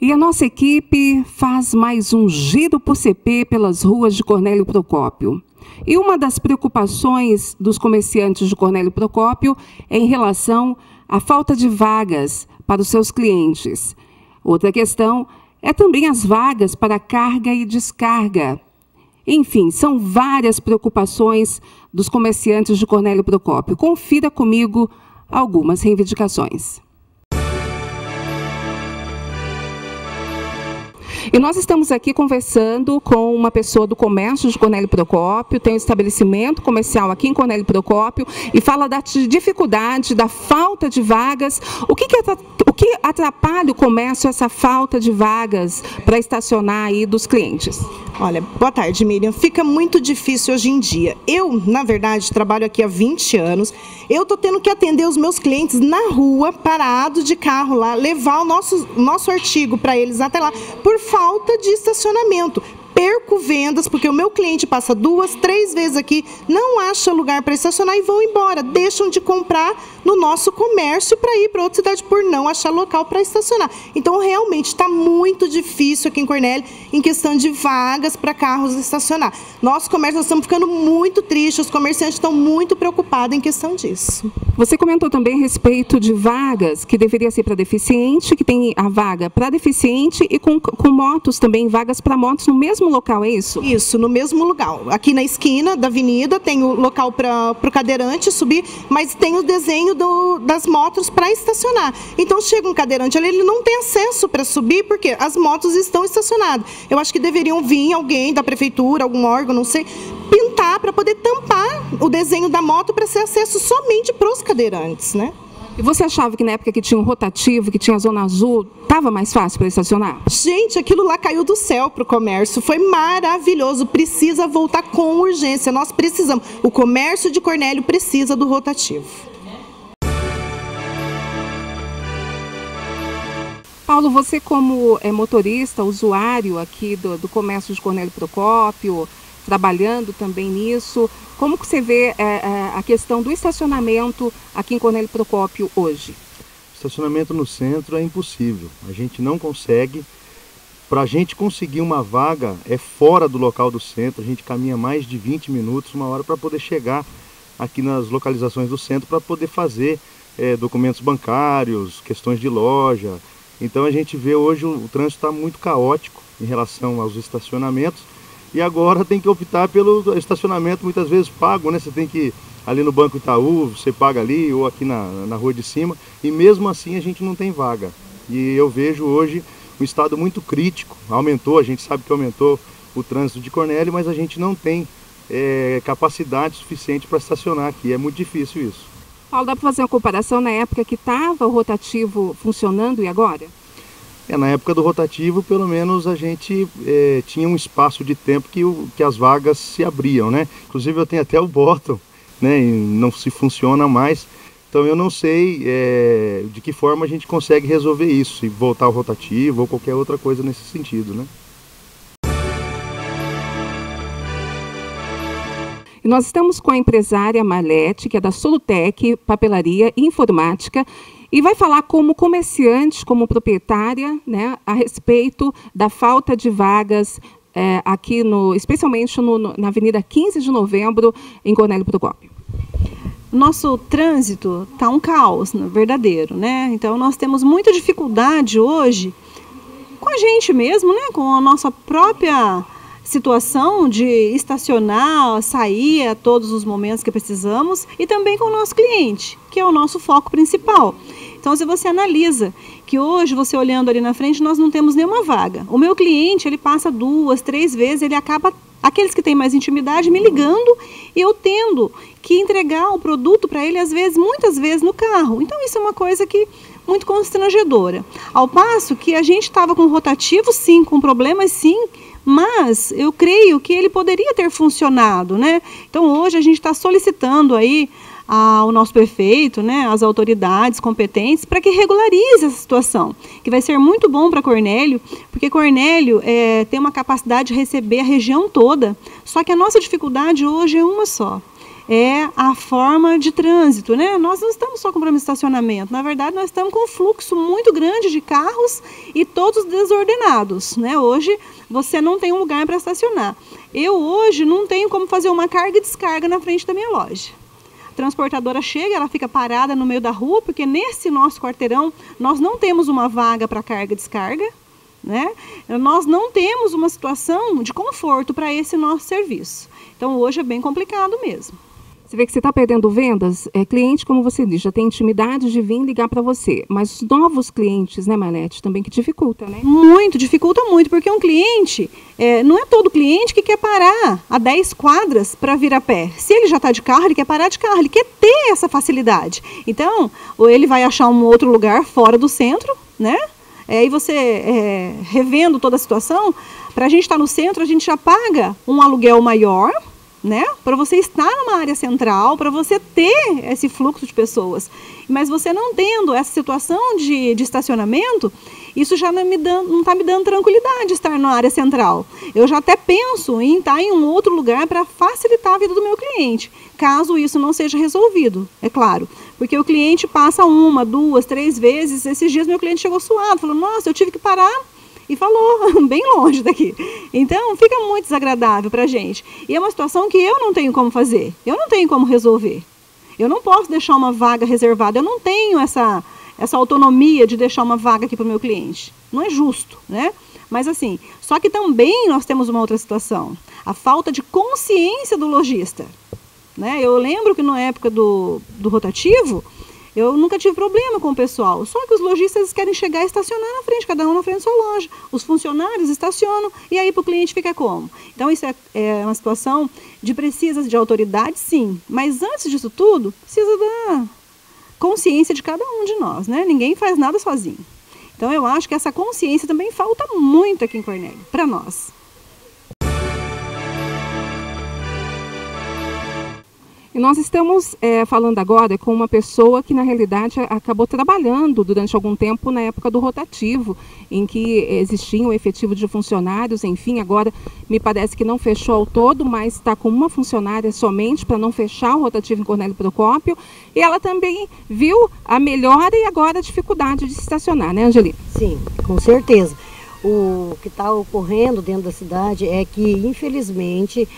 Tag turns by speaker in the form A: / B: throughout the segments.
A: E a nossa equipe faz mais um giro por CP pelas ruas de Cornélio Procópio. E uma das preocupações dos comerciantes de Cornélio Procópio é em relação à falta de vagas para os seus clientes. Outra questão é também as vagas para carga e descarga. Enfim, são várias preocupações dos comerciantes de Cornélio Procópio. Confira comigo algumas reivindicações. E nós estamos aqui conversando com uma pessoa do comércio de Cornélio Procópio, tem um estabelecimento comercial aqui em Cornélio Procópio e fala da dificuldade, da falta de vagas. O que atrapalha o comércio, essa falta de vagas para estacionar aí dos clientes?
B: Olha, boa tarde, Miriam. Fica muito difícil hoje em dia. Eu, na verdade, trabalho aqui há 20 anos. Eu estou tendo que atender os meus clientes na rua, parado de carro lá, levar o nosso artigo para eles até lá, por falta de estacionamento. Perco vendas, porque o meu cliente passa 2, 3 vezes aqui, não acha lugar para estacionar e vão embora. Deixam de comprar no nosso comércio para ir para outra cidade por não achar local para estacionar. Então, realmente, está muito difícil aqui em Cornélio em questão de vagas para carros estacionar. Nosso comércio, nós estamos ficando muito tristes, os comerciantes estão muito preocupados em questão disso.
A: Você comentou também a respeito de vagas que deveria ser para deficiente, que tem a vaga para deficiente e com motos também, vagas para motos no mesmo local, é isso?
B: Isso, no mesmo lugar. Aqui na esquina da avenida tem o local para o cadeirante subir, mas tem o desenho das motos para estacionar. Então chega um cadeirante ali, ele não tem acesso para subir porque as motos estão estacionadas. Eu acho que deveriam vir alguém da prefeitura, algum órgão, não sei, pintar para poder tampar o desenho da moto para ser acesso somente para os cadeirantes, né?
A: E você achava que na época que tinha um rotativo, que tinha a zona azul, estava mais fácil para estacionar?
B: Gente, aquilo lá caiu do céu para o comércio, foi maravilhoso, precisa voltar com urgência, nós precisamos, o comércio de Cornélio precisa do rotativo.
A: Paulo, você como motorista, usuário aqui do comércio de Cornélio Procópio, trabalhando também nisso, como que você vê a questão do estacionamento aqui em Cornélio Procópio hoje?
C: Estacionamento no centro é impossível, a gente não consegue. Para a gente conseguir uma vaga é fora do local do centro, a gente caminha mais de 20 minutos, 1 hora para poder chegar aqui nas localizações do centro para poder fazer documentos bancários, questões de loja. Então a gente vê hoje o trânsito está muito caótico em relação aos estacionamentos e agora tem que optar pelo estacionamento muitas vezes pago, né? Você tem que ir ali no Banco Itaú, você paga ali ou aqui na rua de cima e mesmo assim a gente não tem vaga. E eu vejo hoje um estado muito crítico, a gente sabe que aumentou o trânsito de Cornélio, mas a gente não tem capacidade suficiente para estacionar aqui, é muito difícil isso.
A: Paulo, dá para fazer uma comparação na época que estava o rotativo funcionando e agora?
C: Na época do rotativo, pelo menos a gente tinha um espaço de tempo que as vagas se abriam, né? Inclusive eu tenho até o bottom, né? E não se funciona mais. Então eu não sei de que forma a gente consegue resolver isso, se voltar ao rotativo ou qualquer outra coisa nesse sentido, né?
A: E nós estamos com a empresária Marlete, que é da Solutec, papelaria e informática, e vai falar como comerciante, como proprietária, né, a respeito da falta de vagas aqui, especialmente na Avenida 15 de Novembro, em Cornélio Procópio.
D: Nosso trânsito está um caos, verdadeiro, né? Então nós temos muita dificuldade hoje com a gente mesmo, né? Com a nossa própria situação de estacionar, sair a todos os momentos que precisamos e também com o nosso cliente, que é o nosso foco principal. Então, se você analisa que hoje, você olhando ali na frente, nós não temos nenhuma vaga. O meu cliente, ele passa 2, 3 vezes, ele acaba, aqueles que têm mais intimidade, me ligando e eu tendo que entregar o produto para ele, muitas vezes no carro. Então, isso é uma coisa que muito constrangedora. Ao passo que a gente estava com rotativo, sim, com problemas, sim, mas eu creio que ele poderia ter funcionado, né? Então hoje a gente está solicitando aí ao nosso prefeito, né, as autoridades competentes, para que regularize essa situação, que vai ser muito bom para Cornélio, porque Cornélio tem uma capacidade de receber a região toda, só que a nossa dificuldade hoje é uma só, é a forma de trânsito, né? Nós não estamos só com problema de estacionamento, na verdade nós estamos com um fluxo muito grande de carros e todos desordenados, né? Hoje você não tem um lugar para estacionar. Eu hoje não tenho como fazer uma carga e descarga na frente da minha loja. A transportadora chega, ela fica parada no meio da rua, porque nesse nosso quarteirão nós não temos uma vaga para carga e descarga, né? Nós não temos uma situação de conforto para esse nosso serviço. Então hoje é bem complicado mesmo.
A: Você vê que você está perdendo vendas, cliente, como você diz, já tem intimidade de vir ligar para você, mas os novos clientes, né, Marlete, também que dificulta, né?
D: Muito, dificulta muito, porque um cliente, não é todo cliente que quer parar a 10 quadras para vir a pé. Se ele já está de carro, ele quer parar de carro, ele quer ter essa facilidade. Então, ou ele vai achar um outro lugar fora do centro, né? E você, revendo toda a situação, para a gente estar no centro, a gente já paga um aluguel maior, né? Para você estar numa área central, para você ter esse fluxo de pessoas. Mas você não tendo essa situação de estacionamento, isso já não está me dando tranquilidade estar na área central. Eu já até penso em estar em um outro lugar para facilitar a vida do meu cliente, caso isso não seja resolvido, é claro. Porque o cliente passa 1, 2, 3 vezes. Esses dias meu cliente chegou suado, falou, nossa, eu tive que parar. E falou, bem longe daqui. Então, fica muito desagradável para a gente. E é uma situação que eu não tenho como fazer. Eu não tenho como resolver. Eu não posso deixar uma vaga reservada. Eu não tenho essa autonomia de deixar uma vaga aqui para o meu cliente. Não é justo, né? Mas assim, só que também nós temos uma outra situação. A falta de consciência do lojista, né? Eu lembro que na época do rotativo, eu nunca tive problema com o pessoal, só que os lojistas querem chegar e estacionar na frente, cada um na frente da sua loja. Os funcionários estacionam e aí para o cliente fica como? Então isso é uma situação de precisa de autoridade, sim, mas antes disso tudo, precisa da consciência de cada um de nós, né? Ninguém faz nada sozinho. Então eu acho que essa consciência também falta muito aqui em Cornélio, para nós.
A: E nós estamos falando agora com uma pessoa que, na realidade, acabou trabalhando durante algum tempo na época do rotativo, em que existia um efetivo de funcionários, enfim, agora me parece que não fechou ao todo, mas está com uma funcionária somente para não fechar o rotativo em Cornélio Procópio, e ela também viu a melhora e agora a dificuldade de estacionar, né, Angelina?
E: Sim, com certeza. O que está ocorrendo dentro da cidade é que, infelizmente,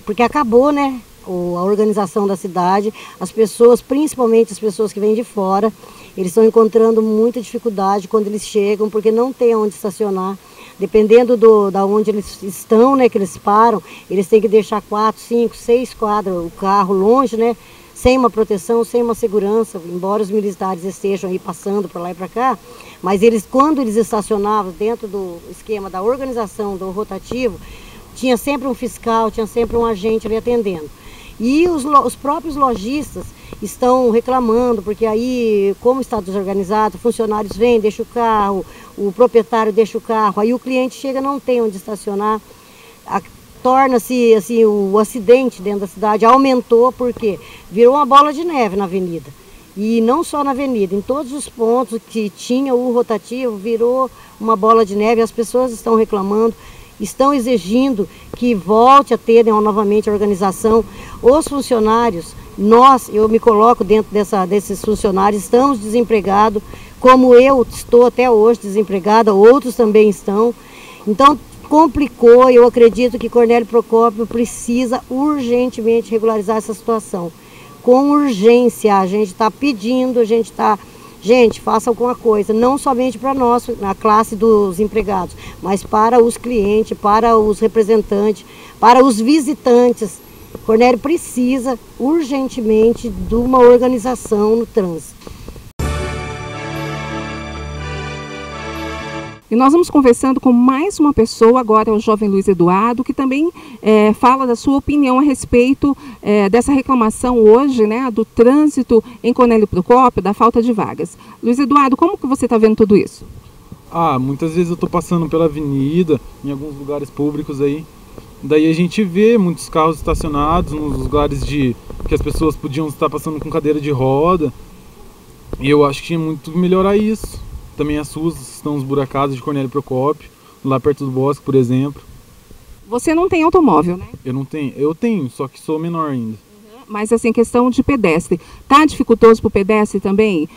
E: porque acabou, né, a organização da cidade, as pessoas, principalmente as pessoas que vêm de fora, eles estão encontrando muita dificuldade quando eles chegam, porque não tem onde estacionar. Dependendo da onde eles estão, né, que eles param, eles têm que deixar 4, 5, 6 quadras o carro longe, né, sem uma proteção, sem uma segurança, embora os militares estejam aí passando para lá e para cá, mas eles, quando eles estacionavam dentro do esquema da organização do rotativo, tinha sempre um fiscal, tinha sempre um agente ali atendendo. E os próprios lojistas estão reclamando, porque aí, como está desorganizado, funcionários vêm, deixam o carro, o proprietário deixa o carro, aí o cliente chega e não tem onde estacionar. Torna-se assim, o acidente dentro da cidade aumentou, porque virou uma bola de neve na avenida. E não só na avenida, em todos os pontos que tinha o rotativo, virou uma bola de neve, as pessoas estão reclamando, estão exigindo que volte a terem novamente a organização. Os funcionários, eu me coloco dentro desses funcionários, estamos desempregados, como eu estou até hoje desempregada, outros também estão. Então, complicou, eu acredito que Cornélio Procópio precisa urgentemente regularizar essa situação. Com urgência, a gente está pedindo, gente, faça alguma coisa, não somente para nós, na classe dos empregados, mas para os clientes, para os representantes, para os visitantes. Cornélio precisa urgentemente de uma organização no trânsito.
A: E nós vamos conversando com mais uma pessoa, agora é o jovem Luiz Eduardo, que também fala da sua opinião a respeito dessa reclamação hoje, né, do trânsito em Cornélio Procópio, da falta de vagas. Luiz Eduardo, como que você está vendo tudo isso?
F: Muitas vezes eu estou passando pela avenida, em alguns lugares públicos aí, daí a gente vê muitos carros estacionados nos lugares que as pessoas podiam estar passando com cadeira de roda, e eu acho que tinha muito que melhorar isso. Também as ruas estão esburacadas de Cornélio Procópio, lá perto do Bosque, por exemplo.
A: Você não tem automóvel, né?
F: Eu não tenho. Eu tenho, só que sou menor ainda.
A: Mas assim, questão de pedestre, está dificultoso para o pedestre também?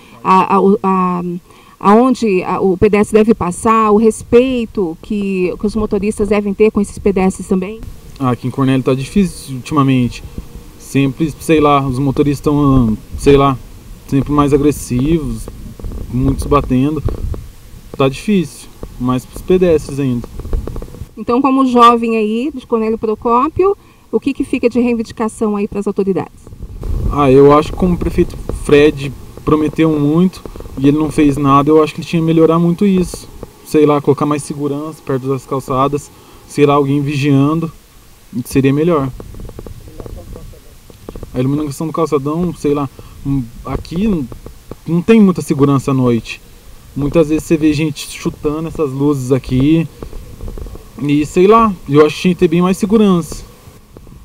A: Aonde o pedestre deve passar, o respeito que os motoristas devem ter com esses pedestres também?
F: Aqui em Cornélio está difícil ultimamente. Sempre, sei lá, os motoristas estão, sei lá, sempre mais agressivos, muitos batendo. Tá difícil, mais para os pedestres ainda.
A: Então, como jovem aí de Cornélio Procópio, o que fica de reivindicação aí para as autoridades?
F: Eu acho que como o prefeito Fred prometeu muito e ele não fez nada, eu acho que ele tinha que melhorar muito isso. Sei lá, colocar mais segurança perto das calçadas, sei lá, alguém vigiando, seria melhor. A iluminação do calçadão, sei lá, aqui não tem muita segurança à noite. Muitas vezes você vê gente chutando essas luzes aqui e sei lá, eu acho que tinha que ter bem mais segurança.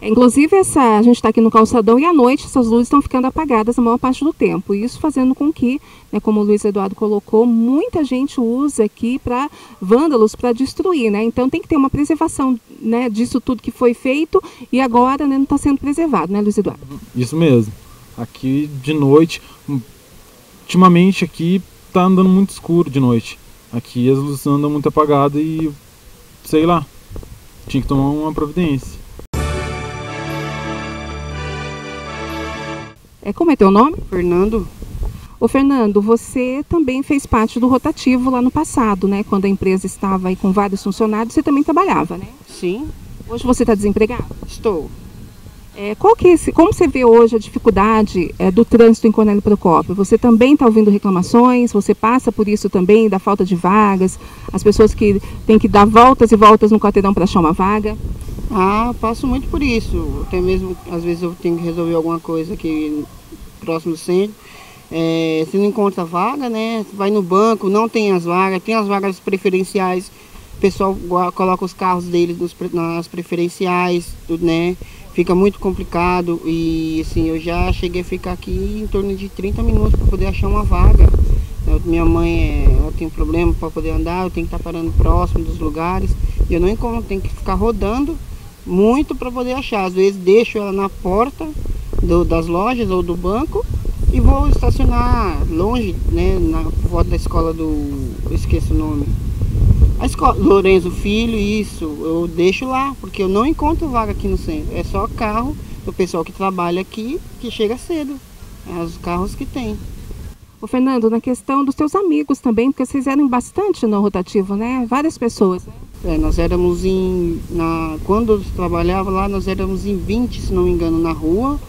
A: Inclusive, a gente está aqui no calçadão e à noite essas luzes estão ficando apagadas a maior parte do tempo. Isso fazendo com que, né, como o Luiz Eduardo colocou, muita gente usa aqui para vândalos, para destruir, né? Então tem que ter uma preservação, né, disso tudo que foi feito e agora, né, não está sendo preservado, né, Luiz Eduardo?
F: Isso mesmo. Aqui de noite, ultimamente aqui está andando muito escuro de noite. Aqui as luzes andam muito apagadas e, sei lá, tinha que tomar uma providência.
A: Como é teu nome?
G: Fernando.
A: Ô Fernando, você também fez parte do rotativo lá no passado, né? Quando a empresa estava aí com vários funcionários, você também trabalhava, né?
G: Sim.
A: Hoje você está desempregado?
G: Estou.
A: Como você vê hoje a dificuldade do trânsito em Cornélio Procópio? Você também está ouvindo reclamações? Você passa por isso também, da falta de vagas? As pessoas que têm que dar voltas e voltas no quarteirão para achar uma vaga?
G: Passo muito por isso. Até mesmo, às vezes, eu tenho que resolver alguma coisa aqui próximo do centro. Se não encontra vaga, né? Vai no banco, não tem as vagas, tem as vagas preferenciais. O pessoal coloca os carros deles nas preferenciais, né? Fica muito complicado e assim, eu já cheguei a ficar aqui em torno de 30 minutos para poder achar uma vaga. Minha mãe ela tem um problema para poder andar, eu tenho que estar parando próximo dos lugares e eu não encontro, tenho que ficar rodando muito para poder achar. Às vezes deixo ela na porta das lojas ou do banco e vou estacionar longe, né, na volta da escola eu esqueço o nome. A escola Lourenço Filho, isso, eu deixo lá, porque eu não encontro vaga aqui no centro. É só carro do pessoal que trabalha aqui, que chega cedo. É os carros que tem.
A: Ô Fernando, na questão dos teus amigos também, porque vocês eram bastante no rotativo, né? Várias pessoas.
G: Nós éramos quando eu trabalhava lá, nós éramos em 20, se não me engano, na rua.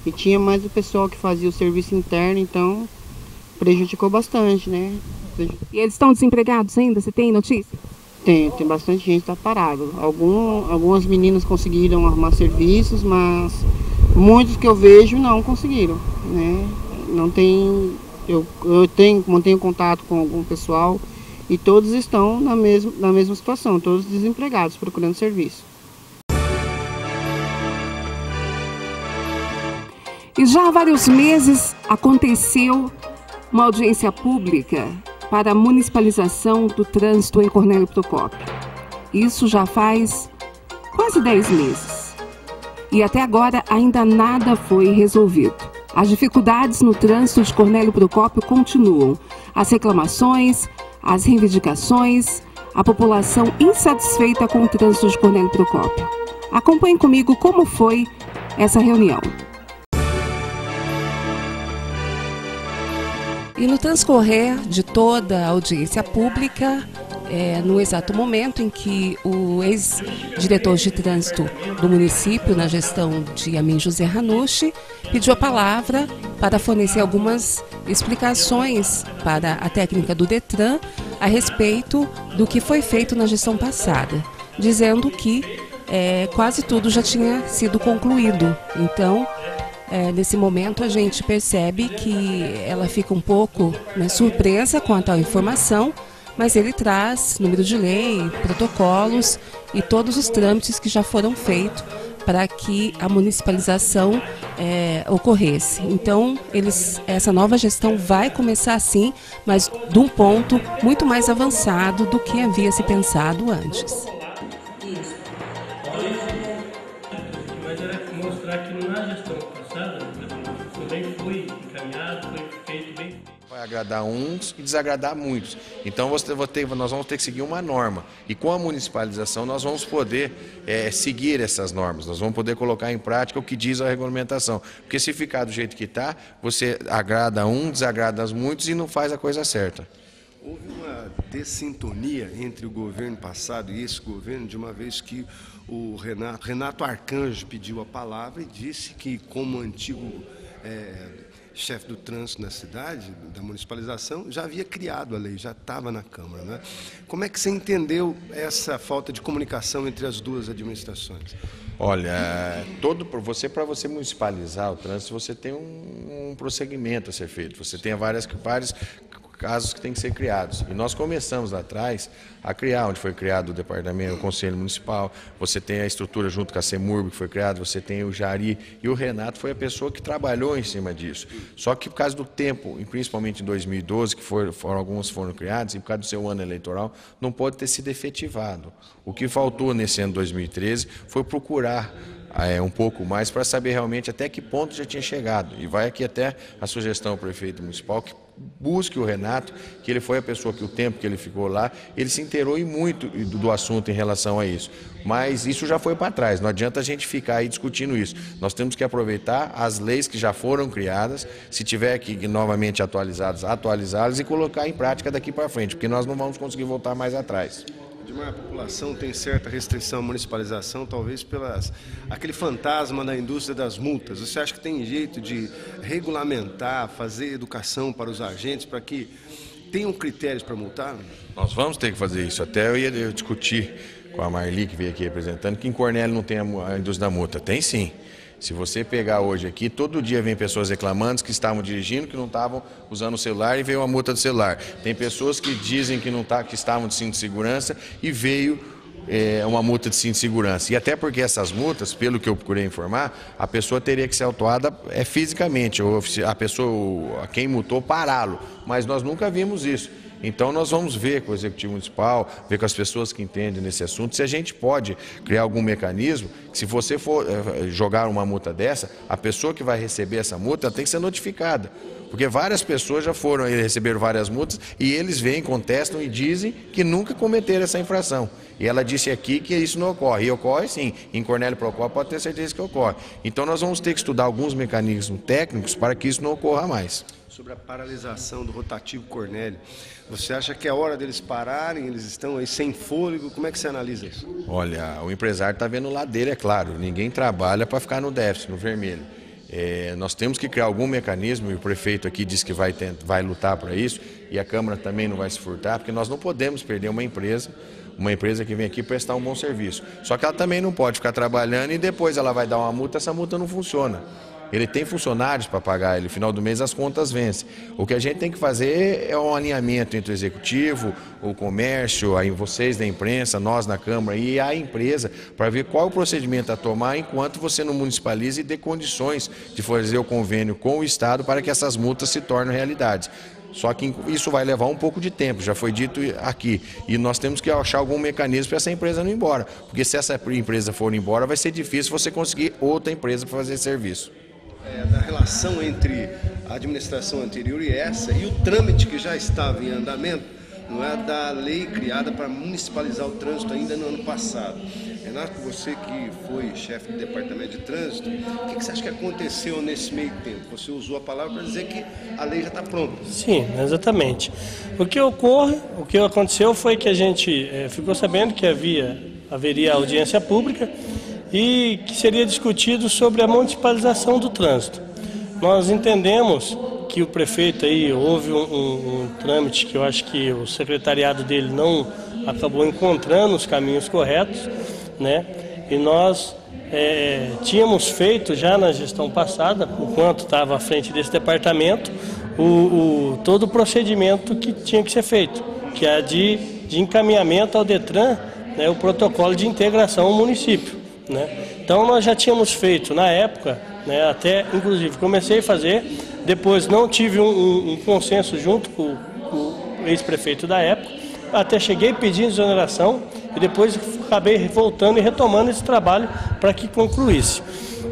G: E tinha mais o pessoal que fazia o serviço interno, então prejudicou bastante, né?
A: E eles estão desempregados ainda? Você tem notícia?
G: Tem bastante gente que está parado. Algumas meninas conseguiram arrumar serviços, mas muitos que eu vejo não conseguiram, né? Não tem. Eu mantenho contato com algum pessoal e todos estão na mesma situação, todos desempregados, procurando serviço.
A: E já há vários meses aconteceu uma audiência pública para a municipalização do trânsito em Cornélio Procópio. Isso já faz quase 10 meses. E até agora ainda nada foi resolvido. As dificuldades no trânsito de Cornélio Procópio continuam. As reclamações, as reivindicações, a população insatisfeita com o trânsito de Cornélio Procópio. Acompanhe comigo como foi essa reunião. E no transcorrer de toda a audiência pública, no exato momento em que o ex-diretor de trânsito do município, na gestão de Amin José Ranucci, pediu a palavra para fornecer algumas explicações para a técnica do Detran a respeito do que foi feito na gestão passada, dizendo que quase tudo já tinha sido concluído. Então, nesse momento a gente percebe que ela fica um pouco, né, surpresa com a tal informação, mas ele traz número de lei, protocolos e todos os trâmites que já foram feitos para que a municipalização ocorresse. Então, essa nova gestão vai começar assim, mas de um ponto muito mais avançado do que havia se pensado antes.
H: Mas era mostrar que na gestão passada agradar uns e desagradar muitos. Então nós vamos ter que seguir uma norma. E com a municipalização nós vamos poder seguir essas normas, nós vamos poder colocar em prática o que diz a regulamentação. Porque se ficar do jeito que está, você agrada um, desagrada muitos e não faz a coisa certa.
I: Houve uma dessintonia entre o governo passado e esse governo, de uma vez que o Renato Arcanjo pediu a palavra e disse que, como antigo chefe do trânsito na cidade, da municipalização, já havia criado a lei, já estava na Câmara, né? Como é que você entendeu essa falta de comunicação entre as duas administrações?
H: Olha, para você municipalizar o trânsito, você tem um prosseguimento a ser feito, você tem vários casos que têm que ser criados. E nós começamos lá atrás a criar, onde foi criado o departamento, o Conselho Municipal, você tem a estrutura junto com a CEMURB que foi criada, você tem o Jari, e o Renato foi a pessoa que trabalhou em cima disso. Só que por causa do tempo, e principalmente em 2012, que alguns foram criados, e por causa do seu ano eleitoral, não pode ter sido efetivado. O que faltou nesse ano de 2013 foi procurar um pouco mais para saber realmente até que ponto já tinha chegado. E vai aqui até a sugestão ao prefeito municipal que busque o Renato, que ele foi a pessoa que o tempo que ele ficou lá, ele se inteirou muito do assunto em relação a isso. Mas isso já foi para trás, não adianta a gente ficar aí discutindo isso. Nós temos que aproveitar as leis que já foram criadas, se tiver que novamente atualizá-las e colocar em prática daqui para frente, porque nós não vamos conseguir voltar mais atrás.
I: A população tem certa restrição à municipalização, talvez aquele fantasma da indústria das multas. Você acha que tem jeito de regulamentar, fazer educação para os agentes, para que tenham critérios para multar?
H: Nós vamos ter que fazer isso. Até eu ia discutir com a Marli, que veio aqui representando, que em Cornélio não tem a indústria da multa. Tem sim. Se você pegar hoje aqui, todo dia vem pessoas reclamando que estavam dirigindo, que não estavam usando o celular e veio uma multa do celular. Tem pessoas que dizem que que estavam de cinto de segurança e veio uma multa de cinto de segurança. E até porque essas multas, pelo que eu procurei informar, a pessoa teria que ser autuada fisicamente, ou quem multou pará-lo. Mas nós nunca vimos isso. Então nós vamos ver com o Executivo Municipal, ver com as pessoas que entendem nesse assunto, se a gente pode criar algum mecanismo, que se você for jogar uma multa dessa, a pessoa que vai receber essa multa tem que ser notificada. Porque várias pessoas já foram receber várias multas e eles vêm, contestam e dizem que nunca cometeram essa infração. E ela disse aqui que isso não ocorre. E ocorre sim, em Cornélio Procópio pode ter certeza que ocorre. Então nós vamos ter que estudar alguns mecanismos técnicos para que isso não ocorra mais.
I: Sobre a paralisação do rotativo Cornélio, você acha que é hora deles pararem, eles estão aí sem fôlego, como é que você analisa isso?
H: Olha, o empresário está vendo o lado dele, é claro, ninguém trabalha para ficar no déficit, no vermelho. Nós temos que criar algum mecanismo, e o prefeito aqui disse que vai lutar para isso, e a Câmara também não vai se furtar, porque nós não podemos perder uma empresa que vem aqui prestar um bom serviço. Só que ela também não pode ficar trabalhando e depois ela vai dar uma multa, essa multa não funciona. Ele tem funcionários para pagar, no final do mês as contas vencem. O que a gente tem que fazer é um alinhamento entre o Executivo, o comércio, aí vocês da imprensa, nós na Câmara e a empresa, para ver qual o procedimento a tomar enquanto você não municipaliza e dê condições de fazer o convênio com o Estado para que essas multas se tornem realidade. Só que isso vai levar um pouco de tempo, já foi dito aqui. E nós temos que achar algum mecanismo para essa empresa não ir embora. Porque se essa empresa for embora, vai ser difícil você conseguir outra empresa para fazer serviço.
I: Da relação entre a administração anterior e essa, e o trâmite que já estava em andamento, não é, da lei criada para municipalizar o trânsito ainda no ano passado. Renato, você que foi chefe do departamento de trânsito, o que você acha que aconteceu nesse meio tempo? Você usou a palavra para dizer que a lei já está pronta.
J: Sim, exatamente. O que aconteceu foi que a gente ficou sabendo que haveria audiência pública e que seria discutido sobre a municipalização do trânsito. Nós entendemos que o prefeito aí, houve um trâmite que eu acho que o secretariado dele não acabou encontrando os caminhos corretos, né? E nós tínhamos feito já na gestão passada, enquanto estava à frente desse departamento, todo o procedimento que tinha que ser feito, que é de encaminhamento ao DETRAN, né, o protocolo de integração ao município. Né? Então nós já tínhamos feito na época, né, até inclusive comecei a fazer, depois não tive um consenso junto com o ex-prefeito da época, até cheguei pedindo exoneração e depois acabei voltando e retomando esse trabalho para que concluísse.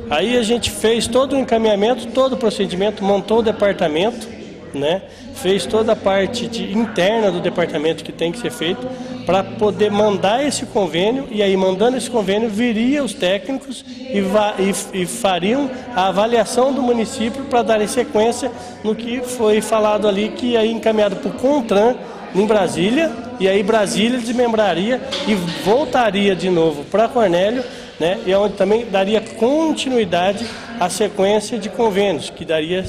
J: Aí a gente fez todo o encaminhamento, todo o procedimento, montou o departamento, né, fez toda a parte interna do departamento que tem que ser feito para poder mandar esse convênio, e aí mandando esse convênio viria os técnicos e fariam a avaliação do município para dar sequência no que foi falado ali, que aí encaminhado para o CONTRAN em Brasília, e aí Brasília desmembraria e voltaria de novo para Cornélio, né, e onde também daria continuidade à sequência de convênios, que daria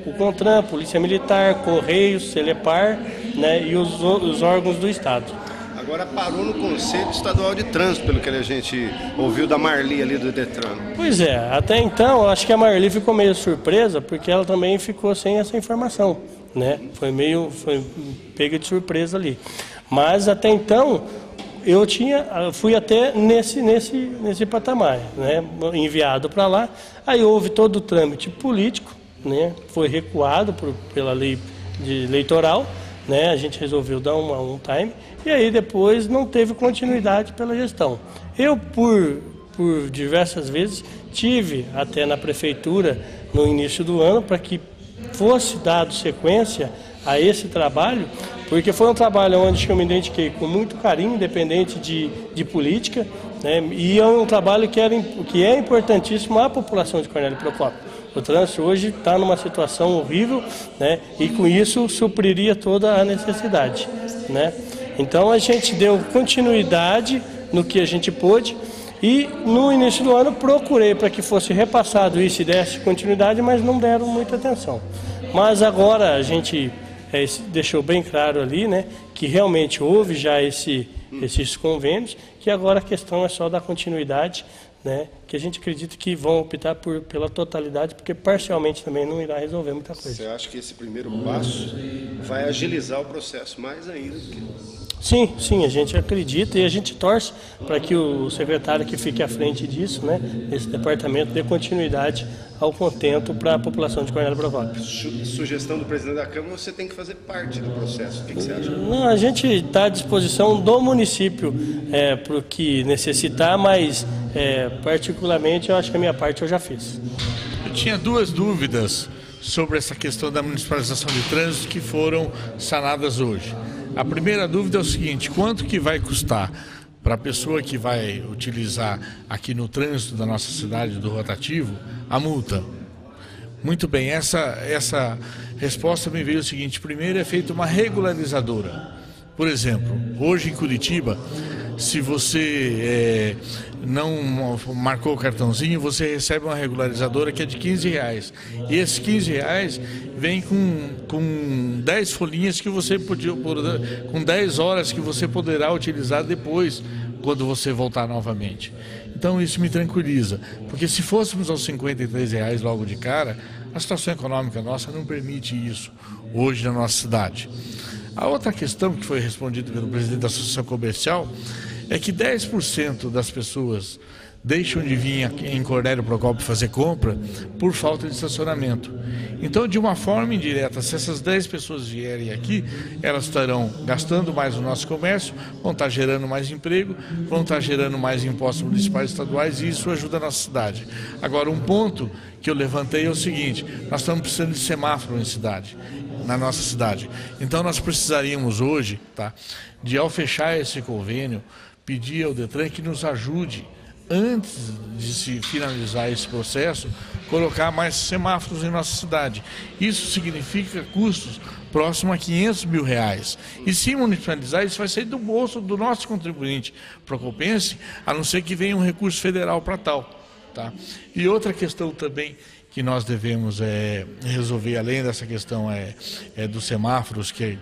J: o CONTRAN, Polícia Militar, Correios, Celepar, né, e os órgãos do Estado.
I: Agora parou no Conselho Estadual de Trânsito, pelo que a gente ouviu da Marli ali do Detran.
J: Pois é, até então eu acho que a Marli ficou meio surpresa, porque ela também ficou sem essa informação, né? Foi pega de surpresa ali. Mas até então eu fui até nesse patamar, né? Enviado para lá, aí houve todo o trâmite político, né? Foi recuado pela lei eleitoral, né? A gente resolveu dar um time, e aí depois não teve continuidade pela gestão. Eu, por diversas vezes, tive até na prefeitura no início do ano para que fosse dado sequência a esse trabalho, porque foi um trabalho onde eu me identifiquei com muito carinho, independente de política, né? E é um trabalho que é importantíssimo à população de Cornélio Procópio. O trânsito hoje está numa situação horrível, né? E com isso supriria toda a necessidade, né? Então a gente deu continuidade no que a gente pôde, e no início do ano procurei para que fosse repassado isso e desse continuidade, mas não deram muita atenção. Mas agora a gente deixou bem claro ali, né, que realmente houve já esses convênios, que agora a questão é só dar continuidade, né, que a gente acredita que vão optar pela totalidade, porque parcialmente também não irá resolver muita coisa.
I: Você acha que esse primeiro passo vai agilizar o processo mais ainda do que...
J: Sim, a gente acredita e a gente torce para que o secretário que fique à frente disso, né, esse departamento, dê continuidade ao contento para a população de Cornélio Procópio.
I: Sugestão do presidente da Câmara, você tem que fazer parte do processo. O que você acha?
J: Não, a gente está à disposição do município para o que necessitar, mas particularmente eu acho que a minha parte eu já fiz.
K: Eu tinha duas dúvidas sobre essa questão da municipalização de trânsito que foram sanadas hoje. A primeira dúvida é o seguinte: quanto que vai custar para a pessoa que vai utilizar aqui no trânsito da nossa cidade do rotativo a multa? Muito bem, essa resposta me veio o seguinte: primeiro é feita uma regularizadora. Por exemplo, hoje em Curitiba, se você não marcou o cartãozinho, você recebe uma regularizadora que é de R$15. E esses R$15 vem com 10 folhinhas que você podia, com 10 horas que você poderá utilizar depois, quando você voltar novamente. Então isso me tranquiliza, porque se fôssemos aos R$53 logo de cara, a situação econômica nossa não permite isso hoje na nossa cidade. A outra questão que foi respondida pelo presidente da Associação Comercial é que 10% das pessoas deixam de vir aqui em Cornélio Procópio fazer compra por falta de estacionamento. Então, de uma forma indireta, se essas 10 pessoas vierem aqui, elas estarão gastando mais no nosso comércio, vão estar gerando mais emprego, vão estar gerando mais impostos municipais e estaduais, e isso ajuda a nossa cidade. Agora, um ponto que eu levantei é o seguinte: nós estamos precisando de semáforo na nossa cidade. Então nós precisaríamos hoje, de, ao fechar esse convênio, pedir ao Detran que nos ajude, antes de se finalizar esse processo, colocar mais semáforos em nossa cidade. Isso significa custos próximos a R$500 mil. E se municipalizar, isso vai sair do bolso do nosso contribuinte procopense, a não ser que venha um recurso federal para tal. E outra questão também que nós devemos resolver, além dessa questão dos semáforos que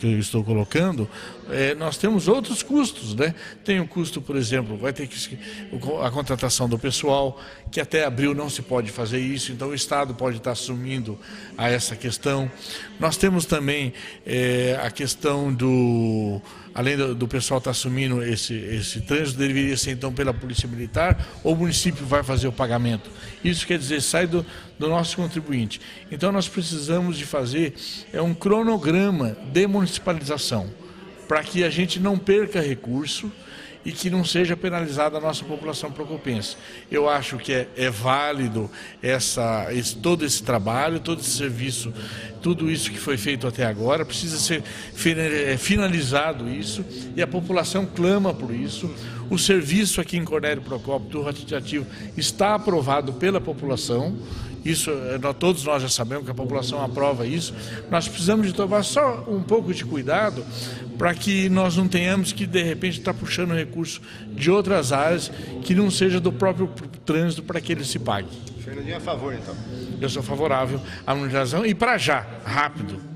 K: eu estou colocando, nós temos outros custos, né? Tem o custo, por exemplo, vai ter a contratação do pessoal, que até abril não se pode fazer isso, então o Estado pode estar assumindo a essa questão. Nós temos também a questão além do pessoal estar assumindo esse trânsito, deveria ser então pela Polícia Militar, ou o município vai fazer o pagamento. Isso quer dizer, sai do nosso contribuinte. Então nós precisamos de fazer um cronograma de municipalização, para que a gente não perca recurso e que não seja penalizada a nossa população procopense. Eu acho que é válido todo esse trabalho, todo esse serviço, tudo isso que foi feito até agora, precisa ser finalizado isso, e a população clama por isso. O serviço aqui em Cornélio Procópio do rotativo está aprovado pela população. Isso, todos nós já sabemos que a população aprova isso. Nós precisamos de tomar só um pouco de cuidado para que nós não tenhamos que, de repente, estar puxando recurso de outras áreas que não seja do próprio trânsito para que ele se pague.
I: Fernandinho, a favor, então?
K: Eu sou favorável à harmonização e para já, rápido.